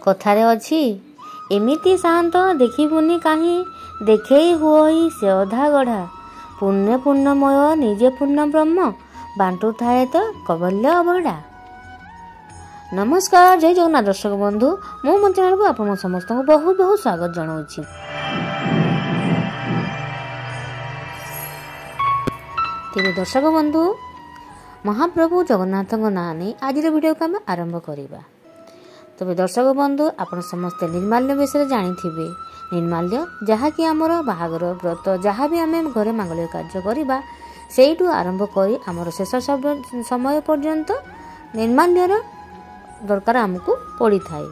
कथारे अछि एमिति शांत देखिबुनि काहि देखेई हुई से अधा गढ़ा पुण्य पुण्यमय निजे पुण्य ब्रह्म बांटू थाए तो कबल्य अबड़ा। नमस्कार जय जगन्नाथ दर्शक बंधु मो मन चैनल को आपण समस्त को बहुत बहुत स्वागत जनाउछि। तेरे दर्शक बंधु महाप्रभु जगन्नाथ नाँ नहीं आज वीडियो को आम आरंभ करवा। तबे दर्शक बंधु आपण समस्ते निर्माल्य विषय जानी निर्माल्य जहाँकि आमर बाहागर व्रत जहाँ भी आम घरे मांगलिक कार्य करवा सेठू आरंभ कर आमर शेष समय पर्यंत निर्माल्यर दरकार आमको पड़ी थाए।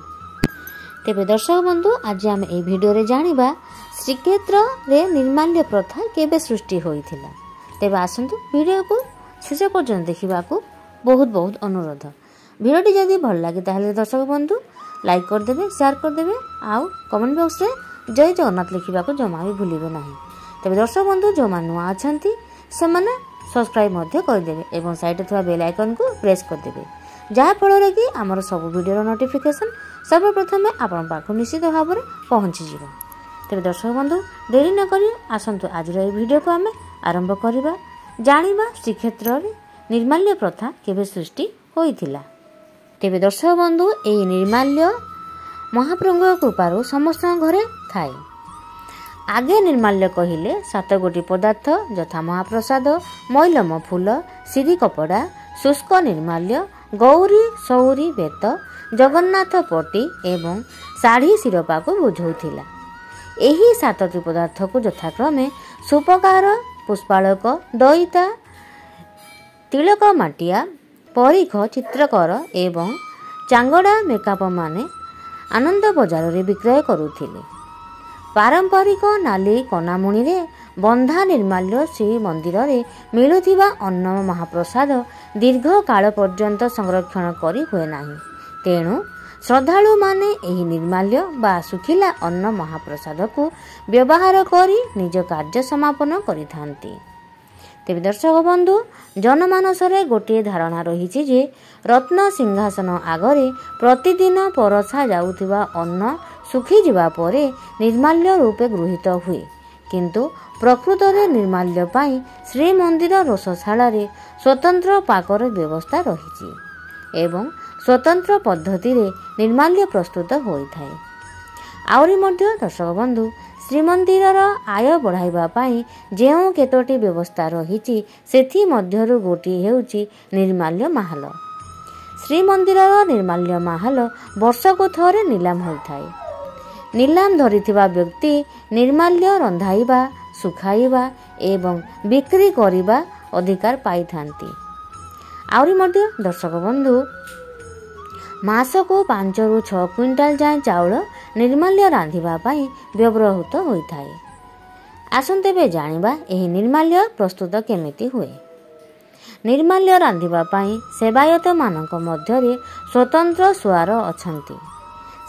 तेबे दर्शक बंधु आज आम ए भिडियो जानिबा श्रीक्षेत्र रे निर्माल्य प्रथा केबे सृष्टि होइथिला। तेबे आसंतु वीडियो को शेष पर्यंत देखा बहुत बहुत अनुरोध। भिडियोटी जदि भल लगे ताहले दर्शक बंधु लाइक करदेवे शेयर करदेवे आउ कमेंट बॉक्स रे जय जगन्नाथ लिखा जमा भी भूलिबे नहीं। तेबे दर्शक बंधु जो नुआ अछंती से माने सब्सक्राइब मध्य करदेवे एवं साइड थवा बेल आइकन को प्रेस करदेवे जहाँ फल कि आमर सब वीडियो नोटिफिकेशन सर्वप्रथमे आपण पाख निश्चित भाव में पहुँची जिवो। तेबे दर्शक बंधु देरी न करी आसंतु आज वीडियो को आम आरंभ करवा जानिबा श्रीक्षेत्र निर्माल्य प्रथा केबे सृष्टि होइथिला। तेबे दर्शक बंधु एही निर्माल्य महाप्रभुଙ୍କ कृपारू समस्त घरे थाए। आगे निर्माल्य कहिले 7 गोटी पदार्थ यथा महाप्रसाद मैलम फूल सिरी कपड़ा शुष्क निर्माल्य गौरी सौरी बेत जगन्नाथ पटी एवं शाढ़ी सिरपा को बुझौथिला। एही 7टी पदार्थ को यथाक्रमे सुपकार पुष्पालक दईता तिलक माटिया परीख चित्रकर एवं चांगड़ा मेकअप माने आनंद बजार रे विक्रय करुथिले। पारंपरिक नाली कनामुणी रे बंधा निर्माल्य श्री मंदिर रे मिलुथिबा अन्न महाप्रसाद दीर्घ काल पर्यंत संरक्षण करी हुए नाही। तेणु श्रद्धालु माने एही निर्माल्य बा सुखिला अन्न महाप्रसाद को व्यवहार करी निज कार्य समापन करिथांती। तेबे दर्शक बंधु जनमानस रे गोटे धारणा रही जे रत्न सिंहासन आगरे प्रतिदिन परसा जाउथिबा अन्न सुखी जिबा परे निर्माल्य रूपे गृहीत हुए किंतु प्रकृत रे निर्माल्य पाई श्रीमंदिर रोषशाला रे स्वतंत्र पाकर व्यवस्था रही एवं स्वतंत्र पद्धति रे निर्माल्य प्रस्तुत होई थाए। आउरी मध्य दर्शक बंधु श्रीमंदिर आय बढ़ाइबा पाई जेउ केतोटी व्यवस्था रही सेथि मध्यरु गोटी हेउची निर्माल्य माहल। श्रीमंदिर निर्माल्य माहल वर्षको थरे नीलाम होइथाए। नीलाम धरिथिबा व्यक्ति निर्माल्य रंधाइबा सुखाइबा एवं बिक्री करिबा अधिकार पाइथांती। आउरी मध्य दर्शक बंधु मासको 5 ରୁ 6 क्विंटाल जाए चाउल निर्माल्य रांधिबा पाई व्यवहृत होइथाए। आसंते बे जानिबा एही निर्माल्य प्रस्तुत केमिति हुए। निर्माल्य रांधिबा पाई सेवायत मानक मध्यरे स्वतंत्र सुआर अछंती।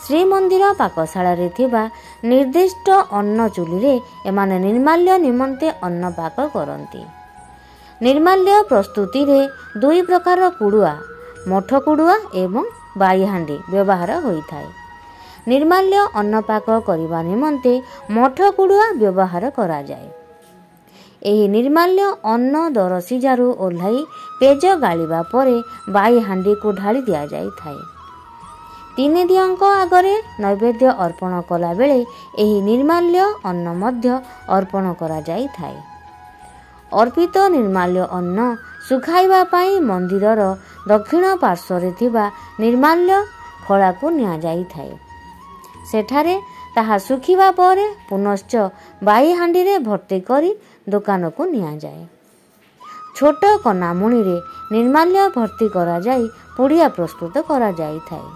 श्रीमंदिर पाकशाला रे थिबा निर्दिष्ट अन्न चुली रे एमाने निर्माल्य निमंते अन्न पाक करंती। निर्माल्य प्रस्तुति रे 2 प्रकार कुडुआ मठ कुडुआ एवं बाईहांडी व्यवहार होइथाए। निर्माल्य अन्न पाक करिबा निमंते मठ कुडुआ व्यवहार करा जाए। एही निर्माल्य अन्न दरसिजारू ओल्हाई पेज गालिबा परे बाईहांडी को ढाली दिया जाई थाए। 3 दियंक आगरे नैवेद्य अर्पण कला बेले एही निर्माल्य अन्न मध्य अर्पण करा जाई थाए। अर्पित निर्माल्य अन्न सुखाइबा पाई मंदिरर दक्षिण पार्श्वरे थिबा निर्माल्य खला को निया जाई थाए। सेठारे ताहा सुखिबा परे पुनश्च बाई हांडी रे भर्ती करी दुकान को निया जाए। छोट कनामुणी रे निर्माल्य भर्ती करा जाई पुड़िया प्रस्तुत करा जाई थाए।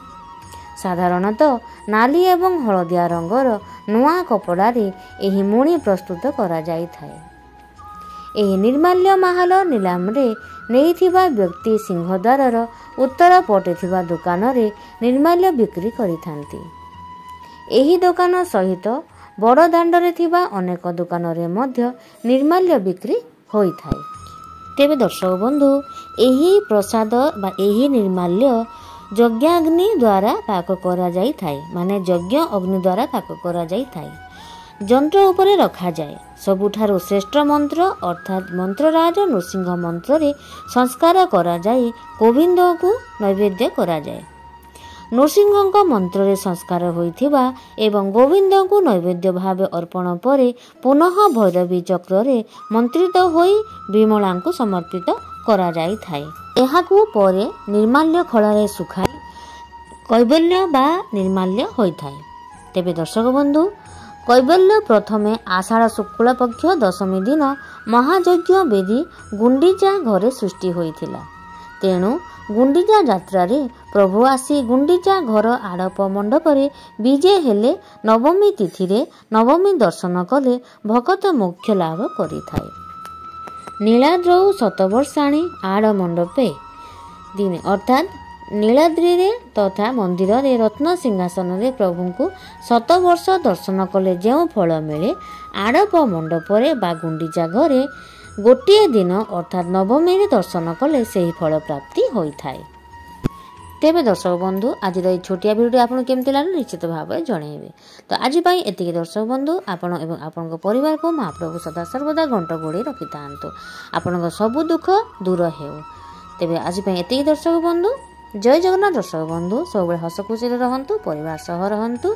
साधारणतः नाली एवं हलदिया रंगर नुआ कपड़ा रे एही मुणी प्रस्तुत करा जाई थाए। एही निर्माल्य माहल नीलाम रे नेइथिबा व्यक्ति सिंहद्वारर उत्तर पटे थिबा दुकान रे निर्माल्य बिक्री करिथांती। एही दुकान सहित बड़ दांड रे थिबा अनेक दुकान रे मध्य निर्माल्य बिक्री होई थाए। तेबे दर्शक बंधु एही प्रसाद बा एही निर्माल्य ଯଜ୍ଞାଗ୍ନି ଦ୍ୱାରା ପାକ କରାଯାଇଥାଏ, ମାନେ ଯଜ୍ଞ ଅଗ୍ନି ଦ୍ୱାରା ପାକ କରାଯାଇଥାଏ। ଯନ୍ତ୍ର ଉପରେ ରଖାଯାଏ। ସବୁଠାରୁ ଶ୍ରେଷ୍ଠ ମନ୍ତ୍ର ଅର୍ଥାତ୍ ମନ୍ତ୍ରରାଜ ନୃସିଂହ ମନ୍ତ୍ରରେ ସଂସ୍କାର କରାଯାଇ ଗୋବିନ୍ଦଙ୍କୁ ନୈବେଦ୍ୟ କରାଯାଏ। ନୃସିଂହଙ୍କ ମନ୍ତ୍ରରେ ସଂସ୍କାର ହୋଇଥିବା ଏବଂ ଗୋବିନ୍ଦଙ୍କୁ ନୈବେଦ୍ୟ ଭାବେ ଅର୍ପଣ ପରେ ପୁନଃ ଭୈରବୀ ଚକ୍ରରେ ମନ୍ତ୍ରିତ ହୋଇ ବିମଳାଙ୍କୁ ସମର୍ପିତ କରାଯାଇଥାଏ। ଏହାକୁ ପରେ ନିର୍ମାଲ୍ୟ ଖଳାରେ ଶୁଖାଇ କୈବଲ୍ୟ ବା ନିର୍ମାଲ୍ୟ ହୋଇଥାଏ। ତେବେ ଦର୍ଶକ ବନ୍ଧୁ, କୈବଲ୍ୟ ପ୍ରଥମେ ଆଷାଢ଼ ଶୁକ୍ଳ ପକ୍ଷ ଦଶମୀ ଦିନ ମହାଯଜ୍ଞ ବେଦୀ ଗୁଣ୍ଡିଚା ଘରେ ସୃଷ୍ଟି ହୋଇଥିଲା। ତେଣୁ ଗୁଣ୍ଡିଚା ଯାତ୍ରାରେ ପ୍ରଭୁ ଆସି ଗୁଣ୍ଡିଚା ଘର ଆଡ଼ପ ମଣ୍ଡପରେ ବିଜେ ହେଲେ ନବମୀ ତିଥିରେ ନବମୀ ଦର୍ଶନ କଲେ ଭକତ ମୋକ୍ଷ ଲାଭ କରିଥାଏ। ନୀଳାଦ୍ରୌ ଶତବର୍ଷାଣି ଆଡ଼ ମଣ୍ଡପେ ଦିନେ ଅର୍ଥାତ୍ ନୀଳାଦ୍ରିରେ ତଥା ମନ୍ଦିରରେ ରତ୍ନ ସିଂହାସନରେ ପ୍ରଭୁଙ୍କୁ 7 ବର୍ଷ ଦର୍ଶନ କଲେ ଯେଉଁ ଫଳ ମିଳେ, ଆଡ଼ପ ମଣ୍ଡପରେ ବା ଗୁଣ୍ଡିଚା ଘରେ ଗୋଟିଏ ଦିନ ଅର୍ଥାତ୍ ନବମୀରେ ଦର୍ଶନ କଲେ ସେହି ଫଳ ପ୍ରାପ୍ତି ହୋଇଥାଏ। ତେବେ ଦର୍ଶକ ବନ୍ଧୁ, ଆଜିର ଏହି ଛୋଟିଆ ଭିଡ଼ିଓଟି ଆପଣଙ୍କୁ କେମିତି ଲାଗିଲା ନିଶ୍ଚିତ ଭାବରେ ଜଣାଇବେ। ତ ଆଜି ପାଇଁ ଏତିକି ଦର୍ଶକ ବନ୍ଧୁ। ଆପଣ ଏବଂ ଆପଣଙ୍କ ପରିବାରକୁ ମହାପ୍ରଭୁ ସଦାସର୍ବଦା ଘଣ୍ଟ ଘୋଡ଼େଇ ରଖିଥାନ୍ତୁ। ଆପଣଙ୍କ ସବୁ ଦୁଃଖ ଦୂର ହେଉ। ତେବେ ଆଜି ପାଇଁ ଏତିକି ଦର୍ଶକ ବନ୍ଧୁ। ଜୟ ଜଗନ୍ନାଥ ଦର୍ଶକ ବନ୍ଧୁ। ସବୁବେଳେ ହସ ଖୁସିରେ ରହନ୍ତୁ, ପରିବାର ସହ ରହନ୍ତୁ।